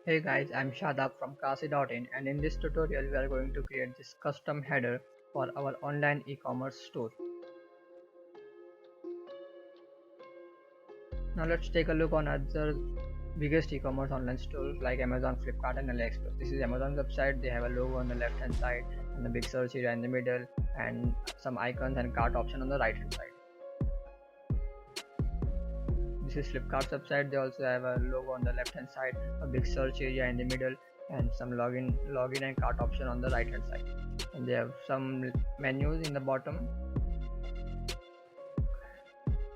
Hey guys, I'm Shadab from Kasi.in and in this tutorial we are going to create this custom header for our online e-commerce store. Now let's take a look on other biggest e-commerce online stores like Amazon, Flipkart and AliExpress. This is Amazon's website. They have a logo on the left hand side and a big search area in the middle and some icons and cart option on the right hand side. This is Flipkart's website. They also have a logo on the left hand side, a big search area in the middle and some login and cart option on the right hand side, and they have some menus in the bottom.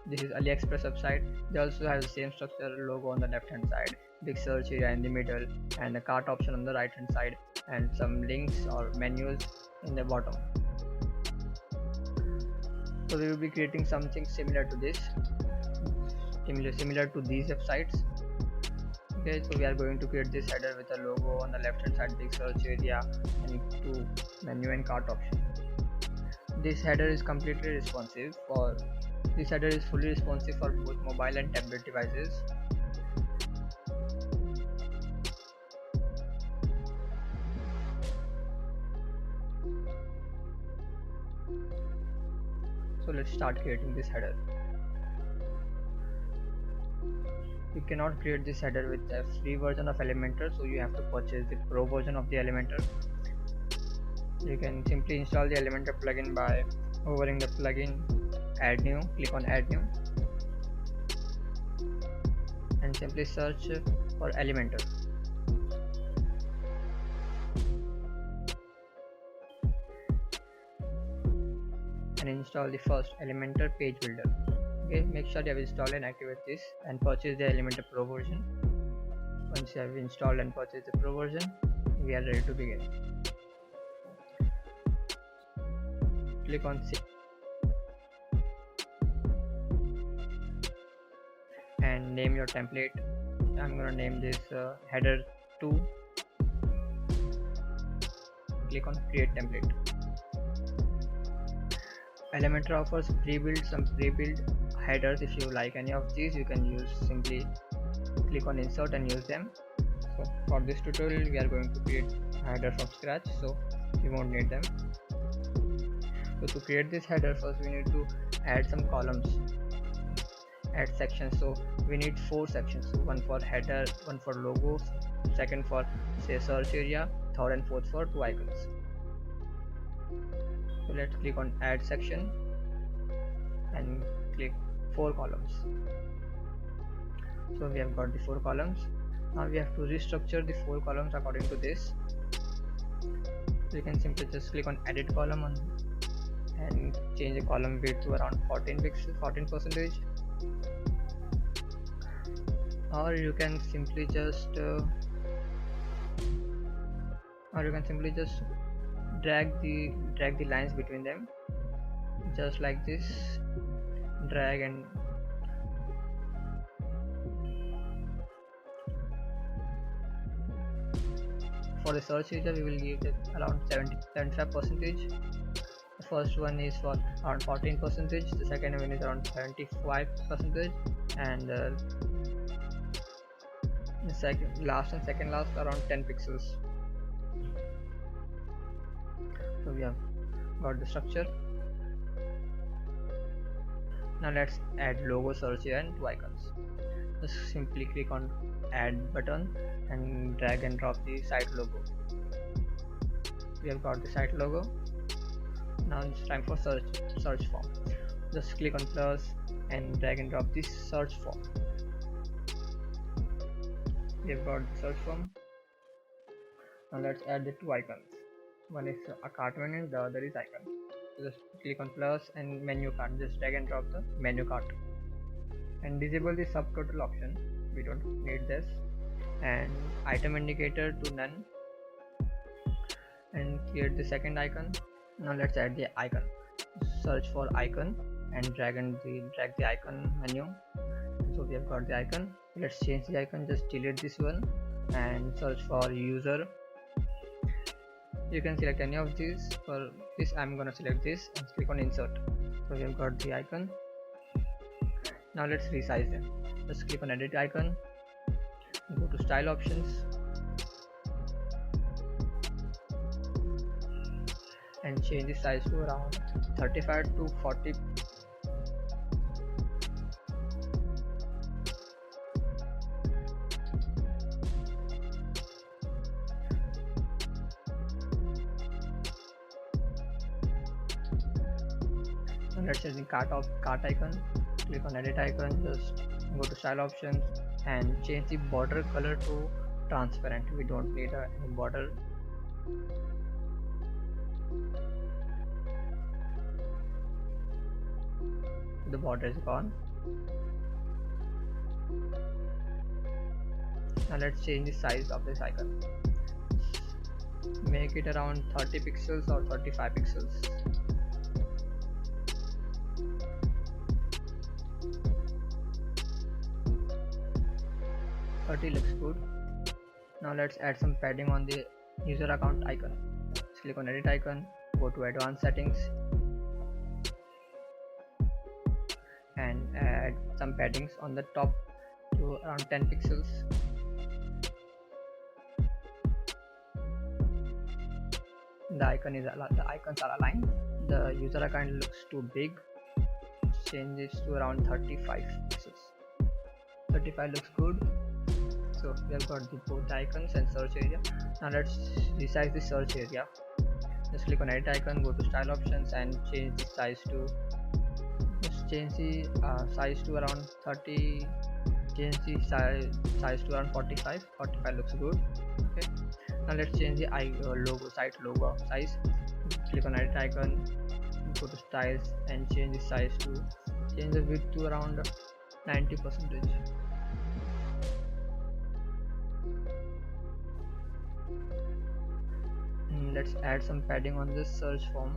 This is AliExpress website. They also have the same structure, logo on the left hand side, big search area in the middle and a cart option on the right hand side and some links or menus in the bottom. So we will be creating something similar to this, similar to these websites. Okay, so we are going to create this header with a logo on the left hand side, big search area and two menu and cart option. This header is completely responsive for this header is fully responsive for both mobile and tablet devices. So let's start creating this header. You cannot create this header with the free version of Elementor, so you have to purchase the pro version of the Elementor. You can simply install the Elementor plugin by hovering the plugin, add new, click on add new and simply search for Elementor. And install the first Elementor page builder. Okay, make sure you have installed and activate this and purchase the Elementor Pro version. Once you have installed and purchased the Pro version, we are ready to begin. Click on save and name your template. I'm gonna name this header 2. Click on create template. Elementor offers some pre-built headers. If you like any of these, you can use simply click on insert and use them. So for this tutorial we are going to create a header from scratch, so we won't need them. So to create this header, first we need to add some columns, add sections. So we need 4 sections, so one for header, one for logos, second for say search area, third and fourth for 2 icons. So let's click on add section and click 4 columns. So we have got the 4 columns. Now we have to restructure the 4 columns according to this. So you can simply just click on edit column and change the column width to around 14%, or you can simply just drag the lines between them, just like this. Drag and for the search area we will give it around 75%. The first one is for around 14%, the second one is around 75%, and the second last around 10 pixels. So we have got the structure. Now let's add logo, search area and 2 icons. Just simply click on add button and drag and drop the site logo. We have got the site logo. Now it's time for search form. Just click on plus and drag and drop this search form. We have got the search form. Now let's add the 2 icons. One is a cart menu, the other is icon. So just click on plus and menu cart. Just drag and drop the menu cart and disable the subtotal option. We don't need this. And item indicator to none and create the second icon. Now let's add the icon. Search for icon and drag the icon menu. So we have got the icon. Let's change the icon. Just delete this one and search for user. You can select any of these. For this I'm gonna select this and click on insert. So we have got the icon. Now let's resize them. Just click on edit icon, go to style options and change the size to around 35 to 40. And let's change the cart icon. Click on edit icon, just go to style options and change the border color to transparent. We don't need any border. The border is gone. Now let's change the size of this icon. Make it around 30 pixels or 35 pixels. Looks good. Now let's add some padding on the user account icon. Just click on edit icon, go to advanced settings and add some paddings on the top to around 10 pixels. The icons are aligned. The user account looks too big. Change this to around 35 pixels. 35 looks good. So we have got the both icons and search area. Now let's resize the search area. Just click on edit icon, go to style options and change the size to size to around 30. Change the size to around 45. 45 looks good. Okay. Now let's change the site logo size. Click on edit icon, go to styles and change the width to around 90%. Let's add some padding on this search form.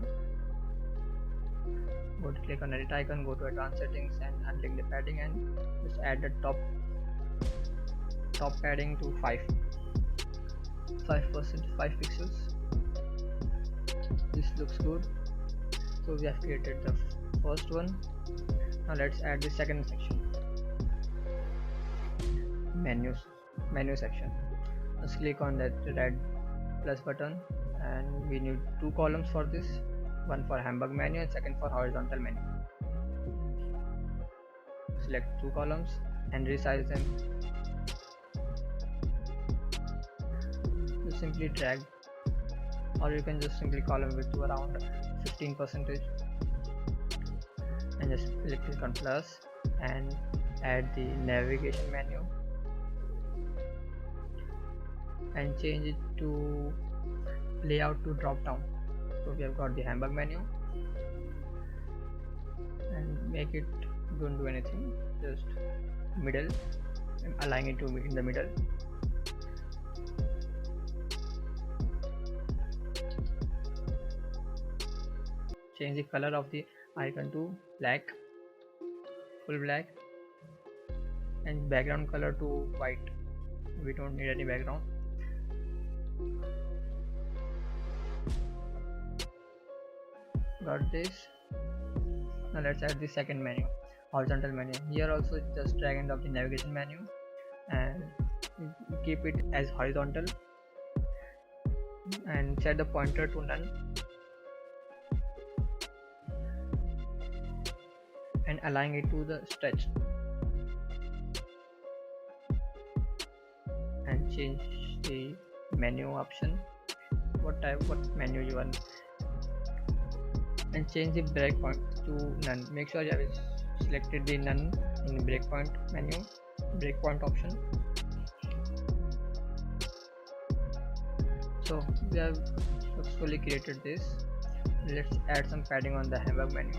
Go to click on edit icon, go to advanced settings and unlink the padding and just add the top padding to 5 pixels. This looks good. So we have created the first one. Now let's add the second section. Menu section. Just click on that red plus button and we need 2 columns for this, one for hamburg menu and second for horizontal menu. Select 2 columns and resize them. You simply drag, or you can just simply column width to around 15% and just click on plus and add the navigation menu and change it to layout to drop down. So we have got the hamburg menu and make it, don't do anything, just middle and align it to in the middle. Change the color of the icon to black, full black, and background color to white. We don't need any background. Got this. Now let's add the second menu, horizontal menu. Here also just drag and drop the navigation menu and keep it as horizontal and set the pointer to none and align it to the stretch and change the menu option, what menu you want, and change the breakpoint to none. Make sure you have selected the none in the breakpoint menu, breakpoint option. So we have successfully created this. Let's add some padding on the hamburg menu.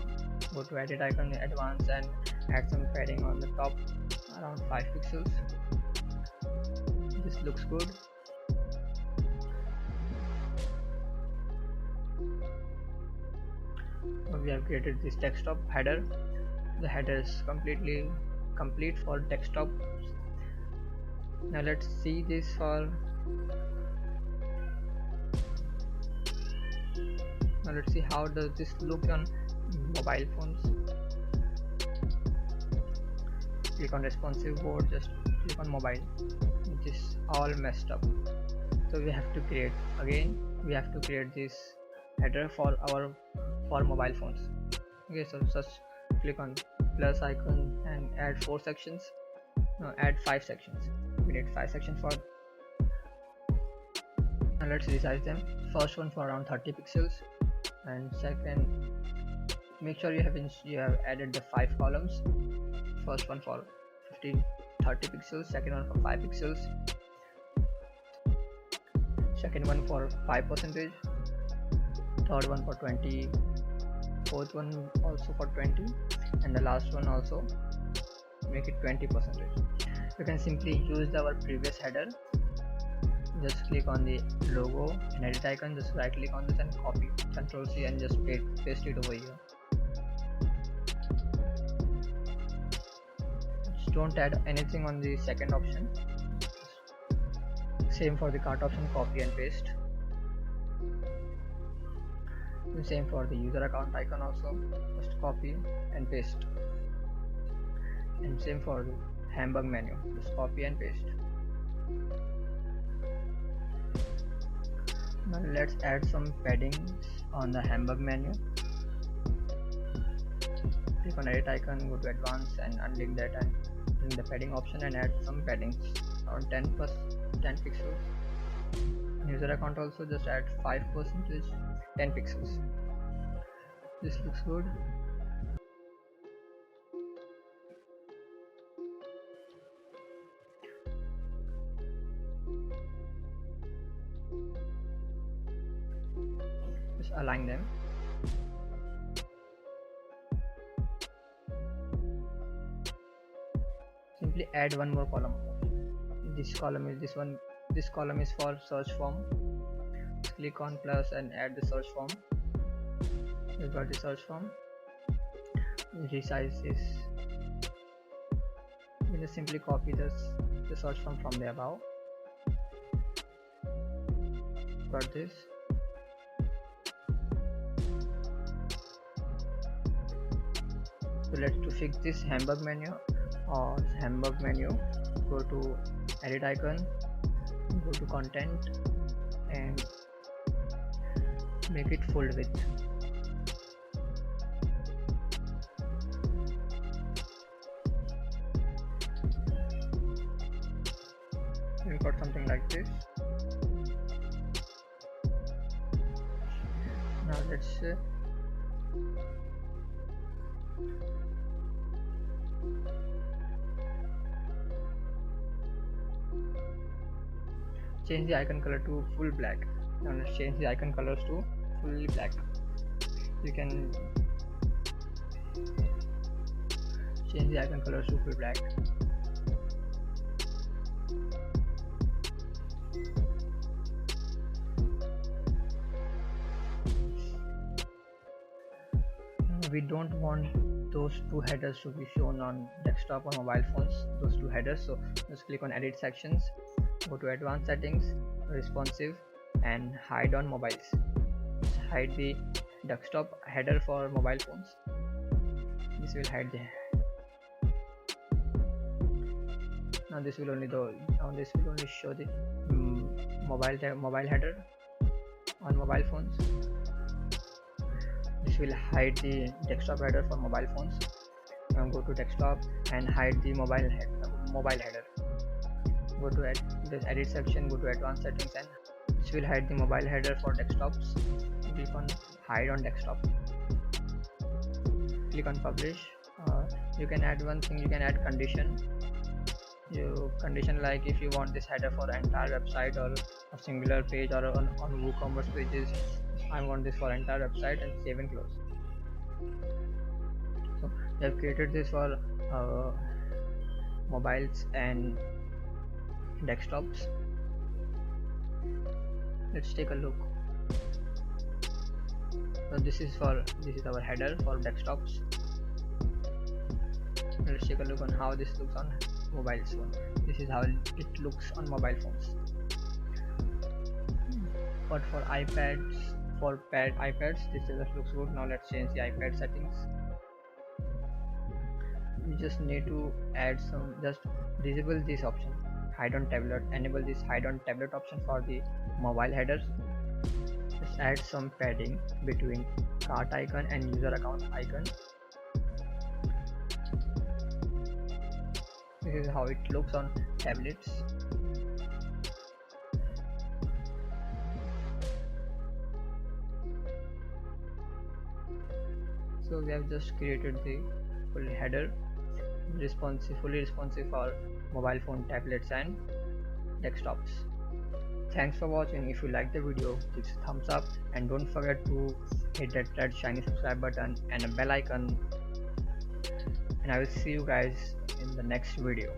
Go to edit icon, advanced, and add some padding on the top around 5 pixels. This looks good. We have created this desktop header. The header is complete for desktop. Now let's see this for now let's see how does this look on mobile phones. Click on responsive board, just click on mobile, which is all messed up. So we have to create this header for mobile phones. Okay, so just click on plus icon and add 4 sections. No, add 5 sections. We need 5 sections for. Now let's resize them. First one for around 30 pixels, and second, make sure you have added the 5 columns. First one for 30 pixels, second one for 5 pixels, second one for 5%, third one for 20, fourth one also for 20, and the last one also make it 20%. You can simply use our previous header. Just click on the logo and edit icon, just right click on this and copy, Ctrl C, and just paste it over here. Just don't add anything on the second option. Same for the cart option, copy and paste. The same for the user account icon also, just copy and paste. And same for the hamburg menu, just copy and paste. Now let's add some paddings on the hamburg menu. Click on edit icon, go to advanced and unlink that, and in the padding option and add some paddings around 10 pixels. User account also just add 5%, 10 pixels. This looks good. Just align them. Simply add one more column. This column is this one. This column is for search form. Just click on plus and add the search form. You got the search form. Resize this. You just simply copy the search form from the above. Got this. So to fix this hamburg menu, go to edit icon, go to content and make it full width. We got something like this. Now let's change the icon color to full black. Now let's change the icon colors to fully black. You can change the icon colors to full black. We don't want those two headers to be shown on desktop or mobile phones, those two headers. So just click on edit sections, go to advanced settings, responsive, and hide on mobiles. Just hide the desktop header for mobile phones. This will hide the. Now this will only show the mobile header on mobile phones. This will hide the desktop header for mobile phones. Now go to desktop and hide the mobile header. Go to this edit section, go to advanced settings, and this will hide the mobile header for desktops. Click on hide on desktop. Click on publish. You can add one thing. You can add condition. You condition like if you want this header for entire website or a singular page or on WooCommerce pages. I want this for entire website, and save and close. So we have created this for mobiles and desktops. Let's take a look. So this is our header for desktops. Let's take a look on how this looks on mobile phone. This is how it looks on mobile phones. But for iPads, this looks good. Now let's change the iPad settings. We just need to add some, just disable this option, hide on tablet. Enable this hide on tablet option for the mobile headers. let's add some padding between cart icon and user account icon. This is how it looks on tablets. So we have just created the full header, fully responsive for mobile phone, tablets and desktops. Thanks for watching. If you like the video, give a thumbs up and don't forget to hit that red shiny subscribe button and a bell icon, and I will see you guys in the next video.